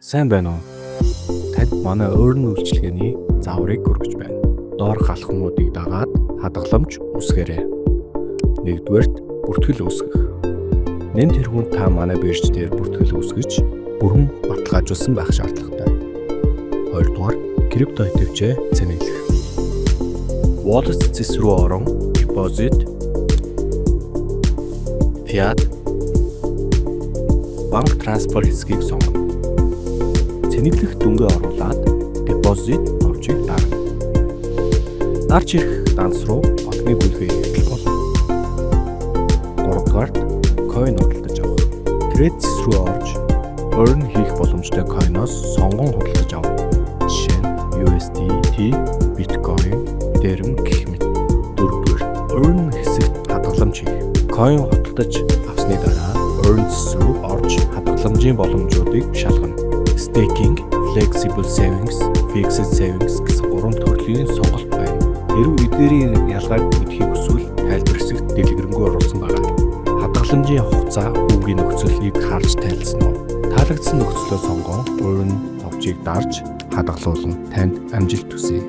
Сайн байна уу? Танд манай өөрийн үйлчилгээний зааврыг хүргэж байна. Доорх алхмуудыг дагаад хадгаламж үсгээрэй. Нэгдүгээрт бүртгэл үүсгэх. Нэн тэргүүнд та манай бирж дээр бүртгэл үүсгэж бүрэн баталгаажуулсан байх шаардлагатай. Хоёрдугаар крипто идэвхтэй цэнэглэх. Wallet зэс рүү орон deposit, fiat, банк трансфер хэсгийг сонгоно. Цэнэглэх дүнгээ оруулаад deposit овчийг дарна. Дарж ирэх данс руу олонний гүйлгээ хийх болно. Гуравдугаарт coin худалдаж авах. Threads рүү орж earn хийх боломжтой coin-оос сонгон худалдаж авах. Жишээ нь USDT, Bitcoin, Ethereum гэх мэт. Дөрөвдүгээр earn хэсэгт хадгаламж хийх. Coin худалдаж авсны дараа earns руу орж хадгаламжийн боломжуудыг шалгана. Staking, flexible savings, fixed savings гэсэн гурван төрлийн сонголт байна. Хэрв эдгээрийн ялгааг мэдхийг хүсвэл тайлбар хэсэгт дэлгэрэнгүй оруулсан байна. Хадгаламжийн хугацаа, хүүгийн нөхцөлийг харж тайлсан уу? Таалагдсан нөхцлөө сонгон, earn овчийг дарж хадгалуулна. Танд амжилт хүсье.